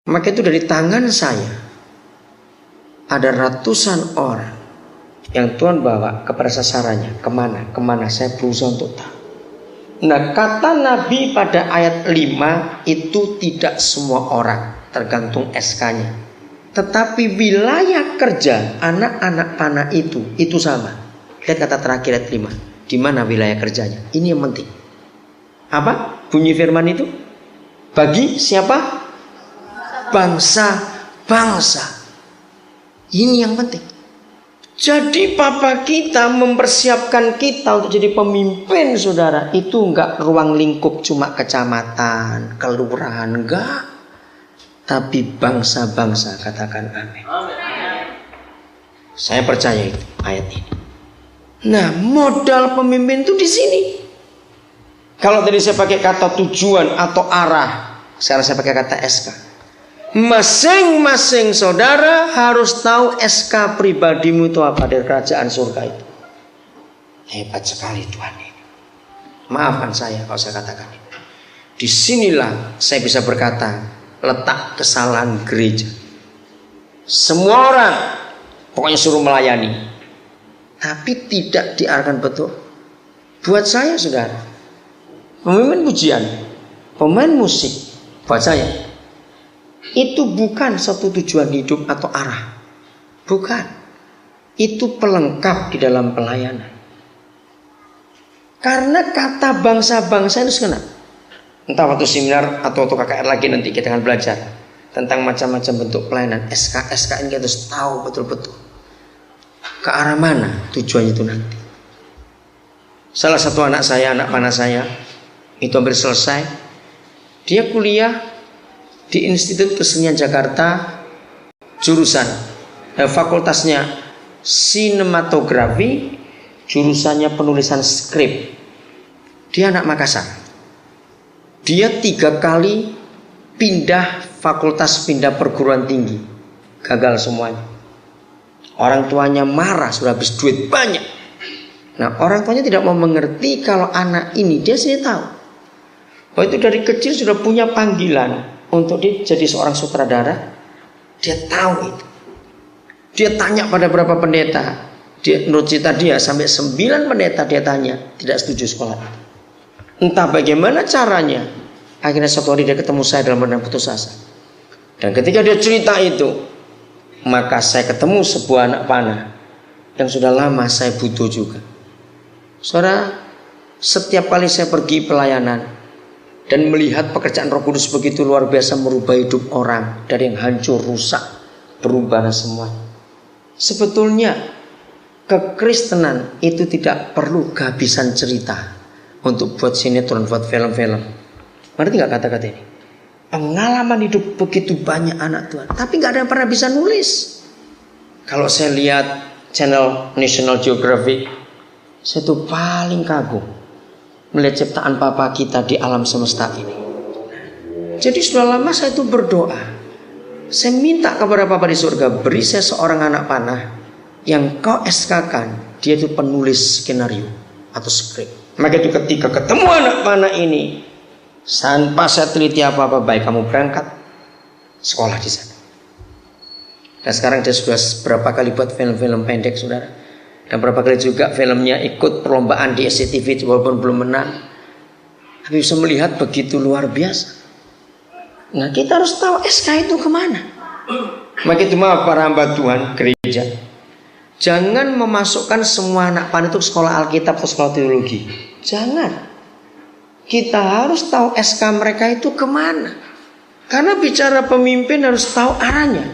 Maka itu dari tangan saya ada ratusan orang yang Tuhan bawa kepada sasarannya. Kemana saya berusaha untuk tahu. Nah, kata Nabi pada ayat 5 itu tidak semua orang, tergantung SK-nya. Tetapi wilayah kerja anak-anak panah itu sama. Lihat kata terakhir ayat 5. Di mana wilayah kerjanya? Ini yang penting. Apa bunyi firman itu? Bagi siapa? Bangsa-bangsa. Ini yang penting. Jadi Papa kita mempersiapkan kita untuk jadi pemimpin, saudara. Itu enggak ruang lingkup cuma kecamatan, kelurahan, enggak. Tapi bangsa-bangsa, katakan amin. Saya percaya itu ayat ini. Nah, modal pemimpin itu di sini. Kalau tadi saya pakai kata tujuan atau arah, sekarang saya pakai kata SK. Masing-masing saudara harus tahu SK pribadimu itu apa dari kerajaan surga itu. Hebat sekali Tuhan ini. Maafkan saya kalau saya katakan ini. Disinilah saya bisa berkata letak kesalahan gereja. Semua orang pokoknya suruh melayani, tapi tidak diarahkan betul. Buat saya saudara, pemimpin pujian, pemain musik, buat saya itu bukan satu tujuan hidup atau arah. Bukan. Itu pelengkap di dalam pelayanan. Karena kata bangsa-bangsa itu kenapa? Entah waktu seminar atau waktu KKR lagi nanti kita akan belajar tentang macam-macam bentuk pelayanan. SK ini kita harus tahu betul-betul ke arah mana tujuannya itu nanti. Salah satu anak panah saya itu hampir selesai. Dia kuliah di Institut Kesenian Jakarta, jurusan fakultasnya sinematografi, jurusannya penulisan skrip. Dia anak Makassar. Dia 3 kali pindah fakultas, pindah perguruan tinggi, gagal semuanya. Orang tuanya marah, sudah habis duit banyak. Nah, orang tuanya tidak mau mengerti kalau anak ini, dia sendiri tahu bahwa itu dari kecil sudah punya panggilan untuk dia jadi seorang sutradara. Dia tahu itu. Dia tanya pada beberapa pendeta. Menurut cerita dia sampai 9 pendeta dia tanya, tidak setuju sekolah. Entah bagaimana caranya, akhirnya suatu hari dia ketemu saya dalam keadaan putus asa. Dan ketika dia cerita itu, maka saya ketemu sebuah anak panah yang sudah lama saya butuh juga. Saudara, setiap kali saya pergi pelayanan dan melihat pekerjaan Roh Kudus begitu luar biasa merubah hidup orang dari yang hancur, rusak, berubah semuanya. Sebetulnya kekristenan itu tidak perlu kehabisan cerita untuk buat sinetron, buat film-film. Ngerti gak kata-kata ini? Pengalaman hidup begitu banyak anak Tuhan, tapi gak ada yang pernah bisa nulis. Kalau saya lihat channel National Geographic, saya tuh paling kagum melihat ciptaan Papa kita di alam semesta ini. Jadi sudah lama saya itu berdoa, saya minta kepada Papa di surga, beri saya seorang anak panah yang kau SK-kan, dia itu penulis skenario atau skrip. Maka itu ketika ketemu anak panah ini, tanpa saya teliti apa-apa, baik kamu berangkat sekolah di sana. Dan sekarang dia sudah berapa kali buat film-film pendek, saudara. Dan berapa kali juga filmnya ikut perlombaan di SCTV walaupun belum menang. Tapi bisa melihat begitu luar biasa. Nah, kita harus tahu SK itu kemana. Maka itu maaf para hamba Tuhan gereja, jangan memasukkan semua anak panah itu ke sekolah Alkitab atau sekolah teologi. Jangan. Kita harus tahu SK mereka itu kemana. Karena bicara pemimpin harus tahu arahnya.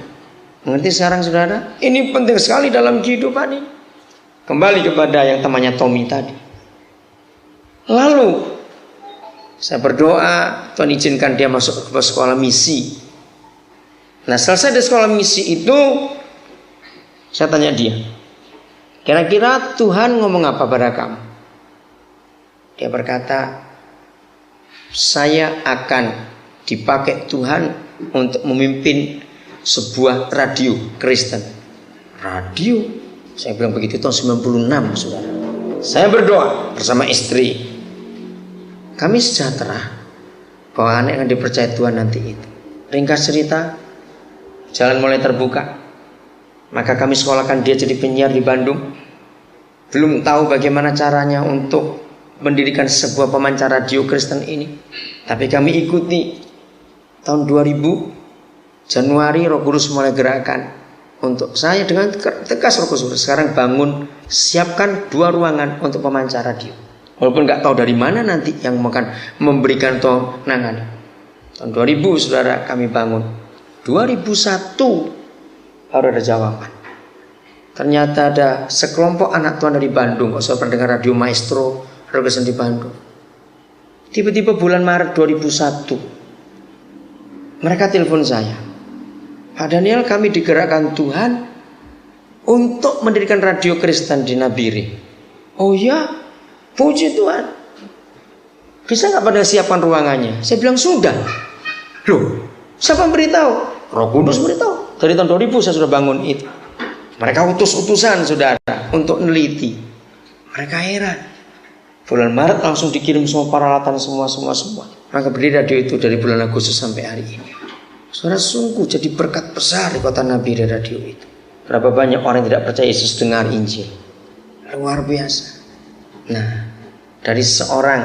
Mengerti sekarang saudara? Ini penting sekali dalam kehidupan ini. Kembali kepada yang temannya Tommy tadi. Lalu saya berdoa Tuhan izinkan dia masuk ke sekolah misi. Nah, selesai dari sekolah misi itu, saya tanya dia, kira-kira Tuhan ngomong apa pada kamu? Dia berkata, saya akan dipakai Tuhan untuk memimpin sebuah radio Kristen. Radio? Saya bilang begitu tahun 96, saudara. Saya berdoa bersama istri. Kami sejahtera bahwa anak yang dipercaya Tuhan nanti itu. Ringkas cerita, jalan mulai terbuka. Maka kami sekolahkan dia jadi penyiar di Bandung. Belum tahu bagaimana caranya untuk mendirikan sebuah pemancar radio Kristen ini, tapi kami ikuti. Tahun 2000 Januari Roh Kudus mulai gerakan untuk saya dengan tegas. Roh Kudus sekarang bangun, siapkan 2 ruangan untuk pemancar radio. Walaupun nggak tahu dari mana nanti yang akan memberikan tonangan. Tahun 2000 saudara kami bangun. 2001 baru ada jawaban. Ternyata ada sekelompok anak Tuhan dari Bandung. Kok saya pernah dengar radio Maestro, radio Kristen di Bandung. Tiba-tiba bulan Maret 2001 mereka telepon saya, Pak Daniel, kami digerakkan Tuhan untuk mendirikan radio Kristen di Nabire. Oh ya, puji Tuhan. Bisa nggak pada siapkan ruangannya? Saya bilang sudah. Loh, siapa yang beritahu? Roh Kudus beritahu. Dari tahun 2000 saya sudah bangun itu. Mereka utus-utusan saudara untuk neliti. Mereka heran. Bulan Maret langsung dikirim semua peralatan semua. Maka berdiri radio itu dari bulan Agustus sampai hari ini. Saudara, sungguh jadi berkat besar di kota Nabire radio itu. Berapa banyak orang yang tidak percaya Yesus dengar Injil. Luar biasa. Nah, dari seorang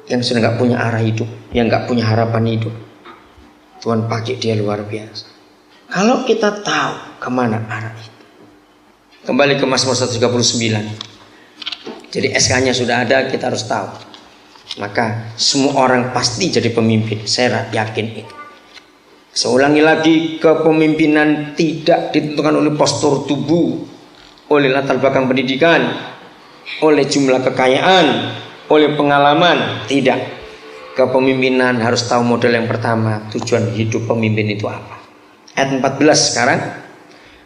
yang sudah nggak punya arah hidup, yang nggak punya harapan hidup, Tuhan pakai dia luar biasa. Kalau kita tahu kemana arah itu. Kembali ke Mazmur 139. Jadi SK-nya sudah ada, kita harus tahu. Maka semua orang pasti jadi pemimpin. Saya yakin itu. Saya ulangi lagi, kepemimpinan tidak ditentukan oleh postur tubuh, oleh latar belakang pendidikan, oleh jumlah kekayaan, oleh pengalaman. Tidak. Kepemimpinan harus tahu model yang pertama. Tujuan hidup pemimpin itu apa? Ayat 14 sekarang.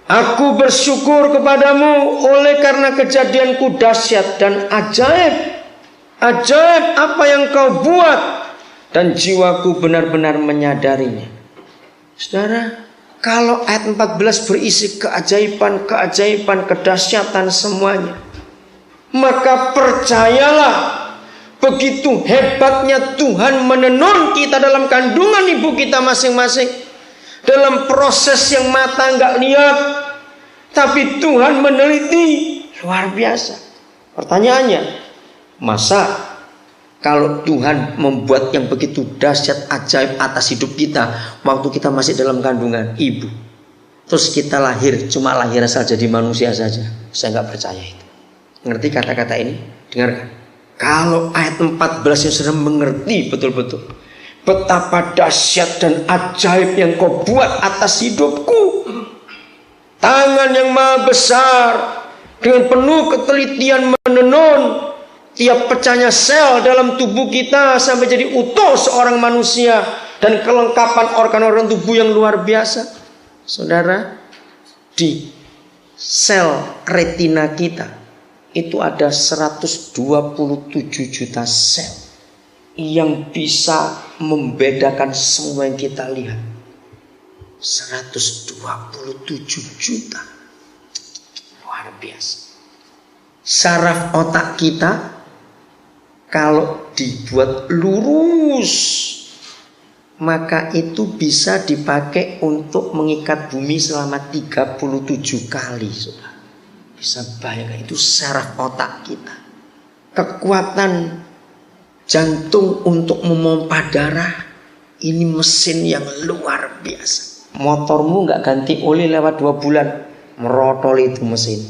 Aku bersyukur kepadamu oleh karena kejadianku dahsyat dan ajaib. Ajaib apa yang kau buat, dan jiwaku benar-benar menyadarinya. Saudara, kalau ayat 14 berisi keajaiban, kedahsyatan semuanya, maka percayalah, begitu hebatnya Tuhan menenun kita dalam kandungan ibu kita masing-masing. Dalam proses yang mata nggak lihat, tapi Tuhan meneliti. Luar biasa. Pertanyaannya, masa kalau Tuhan membuat yang begitu dahsyat ajaib atas hidup kita waktu kita masih dalam kandungan ibu, terus kita lahir cuma lahir asal jadi manusia saja? Saya nggak percaya itu. Ngerti kata-kata ini? Dengarkan. Kalau ayat 14 yang sudah mengerti betul-betul betapa dahsyat dan ajaib yang kau buat atas hidupku, tangan yang maha besar dengan penuh ketelitian menenun tiap pecahnya sel dalam tubuh kita sampai jadi utuh seorang manusia, dan kelengkapan organ-organ tubuh yang luar biasa. Saudara, di sel retina kita itu ada 127 juta sel yang bisa membedakan semua yang kita lihat. 127 juta. Luar biasa. Saraf otak kita kalau dibuat lurus, maka itu bisa dipakai untuk mengikat bumi selama 37 kali. Saudara, bisa bayangkan itu saraf otak kita. Kekuatan jantung untuk memompa darah, ini mesin yang luar biasa. Motormu nggak ganti oli lewat 2 bulan, merotol itu mesin.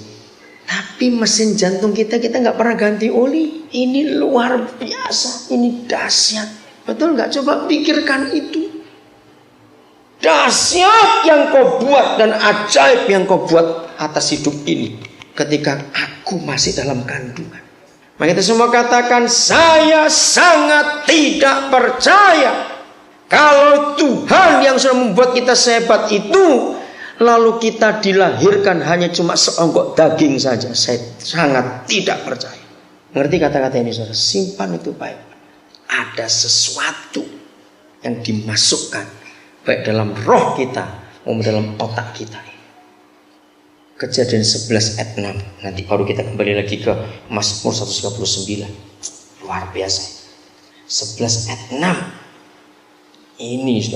Tapi mesin jantung kita nggak pernah ganti oli. Ini luar biasa, ini dahsyat. Betul nggak? Coba pikirkan itu. Dahsyat yang kau buat dan ajaib yang kau buat atas hidup ini ketika aku masih dalam kandungan. Maka kita semua katakan, saya sangat tidak percaya kalau Tuhan yang sudah membuat kita sehebat itu, lalu kita dilahirkan hanya cuma seonggok daging saja. Saya sangat tidak percaya. Mengerti kata-kata ini, saudara? Simpan itu baik. Ada sesuatu yang dimasukkan baik dalam roh kita maupun dalam otak kita. Kejadian 11 ayat 6. Nanti baru kita kembali lagi ke Mazmur 139. Luar biasa. 11 ayat 6. Ini